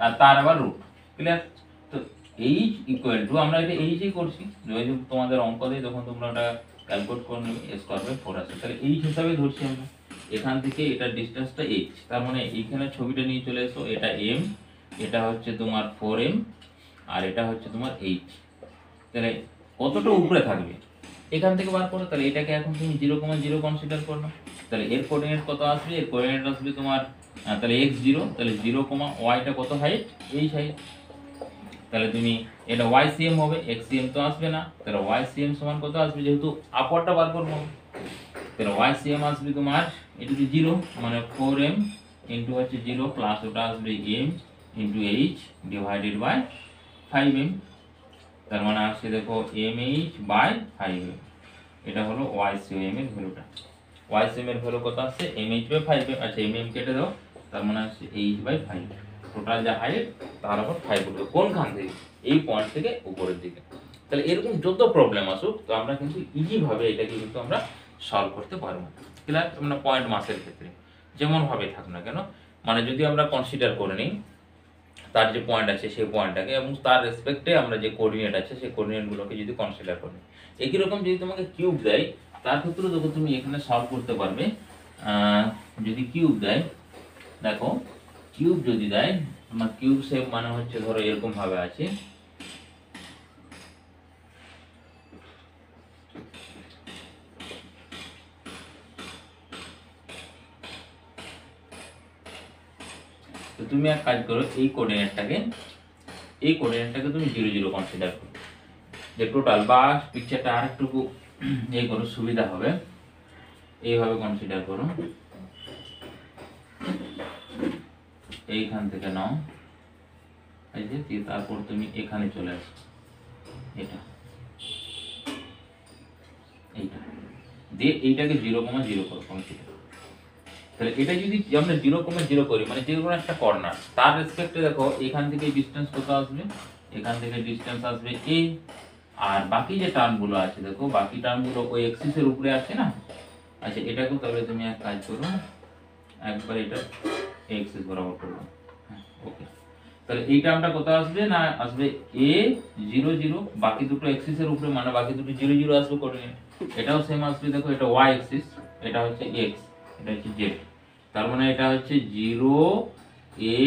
আর তার আবার রুট, ক্লিয়ার? তো h ইকুয়াল টু, আমরা এটা h ই করছি, যদি তোমাদের অঙ্ক দেয় তখন তোমরা ওটা ক্যালকুলেট করে নেবে, a স্কয়ার বাই 4 আসে, তাহলে h হিসাবে ধরছি আমরা। এখান থেকে এটার ডিসটেন্সটা h, তার মানে এইখানে ছবিটা নিয়ে চলে এসো, এটা m, এটা হচ্ছে তোমার 4m, আর এটা হচ্ছে তোমার h। তাহলে কতটা উপরে থাকবে এখান থেকে বার করো, তাহলে এটাকে এখন তুমি 0,0 কনসিডার করো, তাহলে এর কোঅর্ডিনেট কত আসবে, এর কোঅর্ডিনেট আসবে তোমার তাহলে x0, তাহলে 0, y টা কত হাইট, এই হাইট, তাহলে তুমি এটা ycm হবে, xcm তো আসবে না, তাহলে ycm সমান কত আসবে, যেহেতু আপওয়ার্ডটা বার করবো, তাহলে ycm আসবে তোমার এটা কি 0, মানে 4m ইনটু হচ্ছে 0 প্লাস ওটা আসবে m into h divided by 5m, তার মানে আসছে দেখো mh বাই 5m, এটা হলো ycm এর ভ্যালুটা। ycm এর ভ্যালু কত আসছে, mh বাই 5m, আচ্ছা mm কেটে দাও, তার মানে আসছে h বাই 5, টোটাল যা হাইট তার উপর 5 উঠবে, কোনখান থেকে, এই পয়েন্ট থেকে উপরের দিকে। তাহলে এরকম যত প্রবলেম আসুক, তো আমরা কিন্তু ইজি ভাবে এটাকে কিন্তু আমরা সলভ করতে পারবো, ক্লিয়ার? আমরা পয়েন্ট মাসের ক্ষেত্রে যেমন ভাবে থাক না কেন, মানে যদি আমরা কনসিডার করে নিই তার যে পয়েন্ট আছে সেই পয়েন্টটাকে, এবং তার রেসপেক্টে আমরা যে কোঅর্ডিনেট আছে সেই কোঅর্ডিনেটগুলোকে যদি কনসিডার করি, একই রকম যদি তোমাকে কিউব দেয় তার ক্ষেত্রেও দেখো তুমি এখানে সলভ করতে পারবে। যদি কিউব দেয়, দেখো কিউব যদি দেয়, তোমার কিউব শেপ মানে হচ্ছে ধরো এরকম ভাবে আছে, তো তুমি এক কাজ করো, এই কোঅর্ডিনেটটাকে তুমি 0, 0 কনসিডার করো, যে টোটাল বা পিকচারটা আরেকটুকু এই করো সুবিধা হবে, এইভাবে কনসিডার করো, এইখান থেকে নাও, এই যে তারপর তুমি এখানে চলে আসো, এটা এইটা দিয়ে এইটাকে 0,0 করো কনসিডার। তাহলে এটা যদি আমরা 0,0 করি, মানে যে কোনো একটা কর্নার, তার রেসপেক্টে দেখো এখান থেকে ডিসটেন্স কত আসবে, এখান থেকে ডিসটেন্স আসবে a, আর বাকি যে টার্মগুলো আছে দেখো, বাকি টার্মগুলো ওই এক্সিসের উপরে আছে না, আচ্ছা এটাকেও তাহলে তুমি এক কাজ করো, একবার এটা এক্সিস বরাবর করো, ওকে। তাহলে এই টার্মটা কত আসবে না, আসবে a 0, 0, বাকি দুটো এক্সিসের উপরে, মানে বাকি দুটো 0, 0 আসবে কোঅর্ডিনেট, এটাও সেম আসবে, দেখো এটা y এক্সিস, এটা হচ্ছে x, এটা হচ্ছে z, তার মানে এটা হচ্ছে 0 a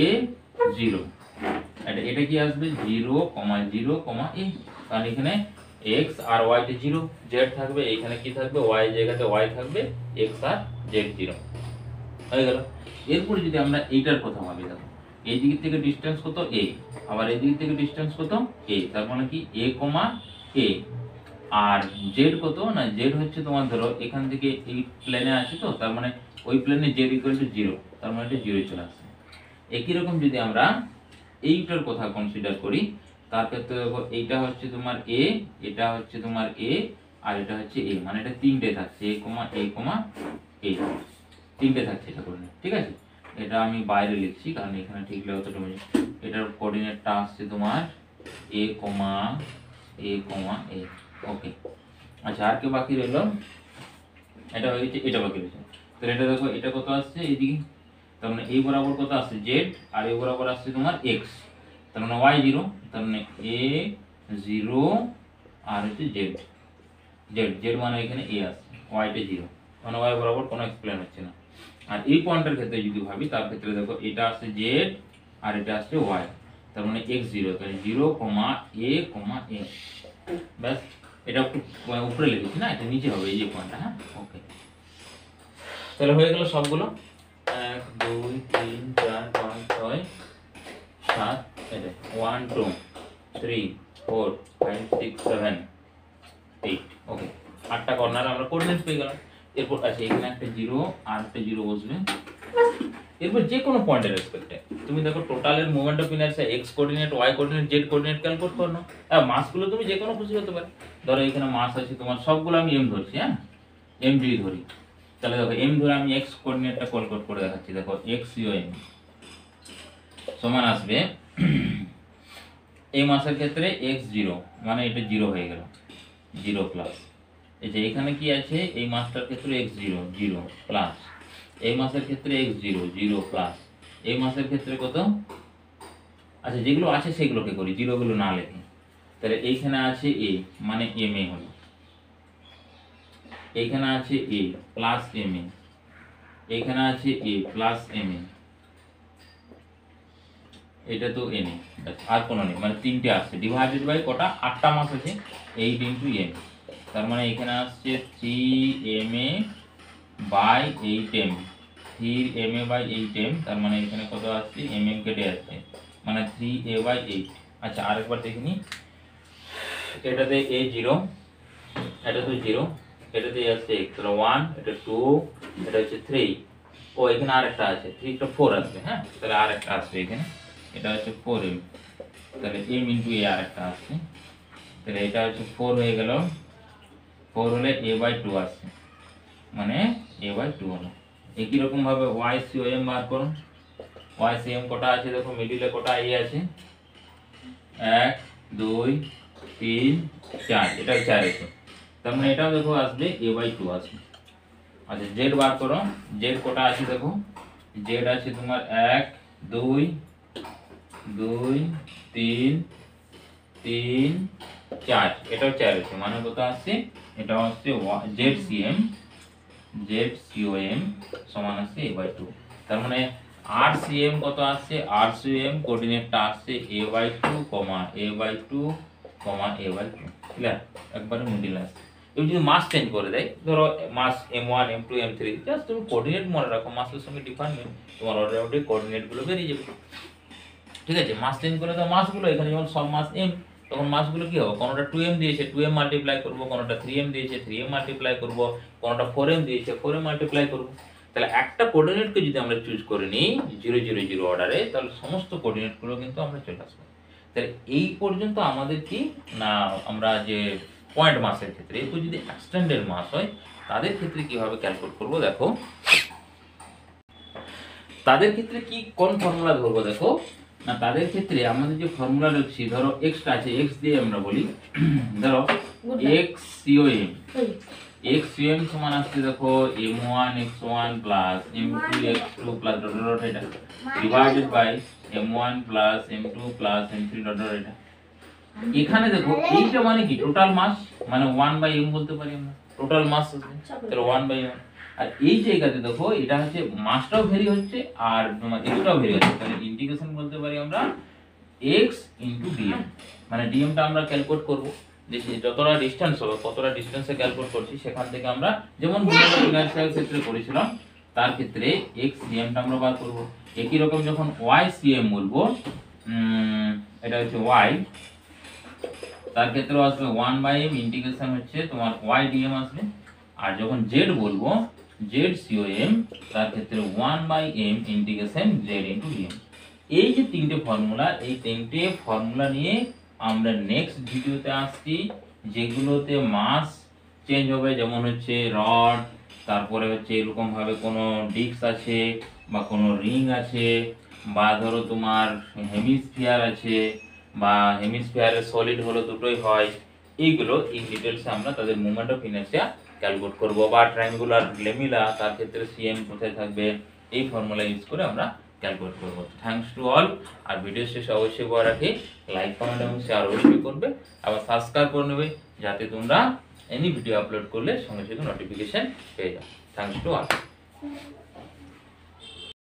0, এটা কি আসবে 0, 0, a, কারণ এখানে x আর y তে 0, z থাকবে, এখানে কি থাকবে, y জায়গাতে y থাকবে, x আর z 0 হয়ে গেল। এরপরে যদি আমরা এইটার কথা ভাবি, দেখো এই দিক থেকে ডিসটেন্স কত a, আবার এই দিক থেকে ডিসটেন্স কত a, তার মানে কি a, a, আর z কত না, z হচ্ছে তোমার ধরো এখান থেকে এই প্লেনে আছে, তো তার মানে ওই প্লেনে z ইকুয়াল টু 0, তার মানে এটা 0 চলে আসছে। একই রকম যদি আমরা এইটার কথা কনসিডার করি, তার ক্ষেত্রে দেখো এইটা হচ্ছে তোমার a, এটা হচ্ছে তোমার a, আর এটা হচ্ছে a, মানে এটা তিনটে থাকছে a, a, তিনটে থাকছে এটা কোঅর্ডিনেট, ঠিক আছে? এটা আমি বাইরে লিখছি কারণ এখানে ঠিক লাগতো, তুমি এটার কোঅর্ডিনেটটা আসছে তোমার a, a, ওকে। আচ্ছা আর কি বাকি রইল, এটা হয়ে গেছে, এটা বাকি রয়েছে, তাহলে এটা দেখো এটা কত আসছে এইদিকে, তার মানে এই বরাবর কত আসছে z, আর এই বরাবর আসছে তোমার x, তার মানে y0, তার মানে a 0 আর হচ্ছে z মানে এখানে a আসছে, y টা 0, মানে y বরাবর কোনো এক্সপ্লেন হচ্ছে না। আর এই পয়েন্টের ক্ষেত্রে যদি ভাবি, তার ক্ষেত্রে দেখো এটা আসছে z আর এটা আসছে y, তার মানে x0, তাহলে 0, a, a, ব্যাস। এটা একটু উপরে লিখেছি না, এটা নিচে হবে এই যে পয়েন্টটা, হ্যাঁ ওকে। তাহলে হয়ে গেল সবগুলো, 1, 2, 3, 4, 5, 6, 7, এটা 1, 2, 3, 4, 5, 6, 7, 8, ওকে। 8টা কর্নার আমরা কোঅর্ডিনেট পেয়ে গেলাম। এরপর আছে এখানে একটা 0 আর একটা 0 বসবে, এরপর যে কোনো পয়েন্টের রেসপেক্টে তুমি দেখো টোটালের moment of inertia x coordinate, y coordinate, z coordinate calculate করো। আর মাসগুলো তুমি যে কোনো খুশি হতে পারে। ধরো এখানে মাস আছে তোমার, সবগুলো আমি এম ধরছি, হ্যাঁ এম যদি ধরি, তাহলে দেখো এম ধরে আমি এক্স কোঅর্ডিনেটটা ক্যালকুলেট করে দেখাচ্ছি। দেখো এক্স ইউ এম সমান আসবে এই মাসের ক্ষেত্রে এক্স জিরো, মানে এটা জিরো হয়ে গেল, জিরো প্লাস এই যে এখানে কি আছে, এই মাসটার ক্ষেত্রে এক্স জিরো জিরো প্লাস, এই মাসের ক্ষেত্রে এক্স জিরো জিরো প্লাস, এই মাসের ক্ষেত্রে কত, আচ্ছা যেগুলো আছে সেগুলোকে করি, জিরোগুলো না লেখে। তাহলে এইখানে আছে এ, মানে এম এ হলো, এইখানে আছে এ প্লাস এম এ, এইখানে আছে এ প্লাস এম এ, এটা তো এন এ, আর কোনো নেই, মানে তিনটে আসছে ডিভাইডেড বাই কটা, 8টা মাস আছে, 8 ইন্টু এম, তার মানে এখানে আসছে 3ma by 8m, 3ma by 8m, তার মানে এখানে কত আসছে, mm কেটে যাচ্ছে, মানে 3a বাই 8। আচ্ছা আরেকবার দেখে নিই, এটাতে a 0, এটা তো 0, এটাতে আসছে x, তাহলে 1, এটা 2, এটা হচ্ছে 3, ও এখানে আরেকটা আছে 3 টা 4 আসবে, হ্যাঁ তাহলে আরেকটা আসবে এখানে, এটা হচ্ছে 4m, তাহলে m ইন্টু a আরেকটা আসছে, তাহলে এটা হচ্ছে 4 হয়ে গেল, 4 হলে a বাই 2 আসছে, মানে a বাই 2 হলো। একই রকম ভাবে y COM বার করুন, y CM কটা আছে দেখো, মিডিলে কটা a আছে, 1 2 3 4, এটা 4 আছে, তার মানে এটাও দেখো আসবে a বাই 2 আসবে। আচ্ছা z বার করো, z কটা আছে দেখো, z আছে তোমার 1 2 2 3 3 4, এটাও 4 আছে, মানে কত আসছে, এটাও আসছে ZCM সমান আসছে a বাই 2, তার মানে RCM কত আসছে, RCM কোঅর্ডিনেটটা আসছে a by 2, a by 2, a by 2, clear, একবারে মিডিল আসছে। তুমি যদি মাস চেঞ্জ করে দেয়, ধরো মাস M1 M2 M3, জাস্ট তুমি কোঅর্ডিনেট মনে রাখো, মাসের সঙ্গে ডিফারেন্ট তোমার অলরেডি কোঅর্ডিনেটগুলো বেরিয়ে যাবে, ঠিক আছে। মাস চেঞ্জ করে দাও, মাসগুলো এখানে যেমন সব মাস m, তখন মাসগুলো কি হবে, কোনটা 2m দিয়েছে 2m মাল্টিপ্লাই করব, কোনটা 3m দিয়েছে 3m মাল্টিপ্লাই করব, কোনটা 4m দিয়েছে 4m মাল্টিপ্লাই করব। তাহলে একটা কোঅর্ডিনেটকে যদি আমরা চুজ করে নিই 0 0 0 অর্ডারে, তাহলে সমস্ত কোঅর্ডিনেটগুলো কিন্তু আমরা চলে আসবে। তাহলে এই পর্যন্ত আমাদের কি না, আমরা যে পয়েন্ট মাসের ক্ষেত্রে, এরপর যদি এক্সটেন্ডেড মাস হয় তাদের ক্ষেত্রে কিভাবে ক্যালকুলেট করব, দেখো তাদের ক্ষেত্রে কি কোন ফর্মুলা ধরবো, দেখো না তাদের ক্ষেত্রে আমাদের যে ফর্মুলা লিখছি, ধরো x টা আছে, x দিয়ে আমরা বলি, ধরো xcom সমান আসছে দেখো m1 x1 plus m2 x2 plus dot dot এটা divided by m1 plus m2 plus m3 dot dot এটা। এখানে দেখো এইটা মানে কি, টোটাল মাস, মানে 1 বাই m বলতে পারি আমরা, টোটাল মাস তাহলে 1 বাই m। আর এই জায়গাতে দেখো এটা হচ্ছে মাসটাও ভেরি হচ্ছে আর তোমার এক্সটাও ভেরি হচ্ছে, তাহলে ইন্টিগ্রেশন বলতে পারি আমরা x ইনটু dm, মানে dm টা আমরা ক্যালকুলেট করব, যে যতটা ডিসটেন্স হবে কতটা ডিসটেন্সে ক্যালকুলেট করছি, সেখান থেকে আমরা যেমন ইনার্শিয়াল ক্ষেত্রে করেছিলাম তার ক্ষেত্রে x dm টা আমরা বার করব। একই রকম যখন y cm বলবো, এটা হচ্ছে y, তার ক্ষেত্রেও আসবে 1 বাই m ইন্টিগ্রেশন হচ্ছে তোমার y dm আসবে। আর যখন z বলবো ZCOM, তার ক্ষেত্রে 1 by m integration z into dm। এই যে তিনটে ফর্মুলা, এই তিনটে ফর্মুলা নিয়ে আমরা নেক্সট ভিডিওতে আসছি, যেগুলোতে মাস চেঞ্জ হবে, যেমন হচ্ছে রড, তারপরে হচ্ছে এরকম ভাবে কোনো ডিস্ক আছে বা কোনো রিং আছে, বা ধরো তোমার হেমিস্ফিয়ার আছে, বা হেমিস্ফিয়ারের সলিড হলো দুটোই হয়, এইগুলো ইন ডিটেলসে আমরা তাদের মোমেন্ট অফ ইনার্শিয়া ক্যালকুলেট করব। বা ট্রায়াঙ্গুলার লেমিলা, তার ক্ষেত্রে সিএম কোথায় থাকবে, এই ফর্মুলা ইউজ করে আমরা ক্যালকুলেট করব। Thanks to all. আর ভিডিও শেষে অবশ্যই বলে রাখি, লাইক কমেন্ট এবং শেয়ার অবশ্যই করবে, আবার সাবস্ক্রাইব করে নেবে, যাতে তোমরা এনি ভিডিও আপলোড করলে সঙ্গে সঙ্গে নোটিফিকেশন পেয়ে যাও। Thanks to all.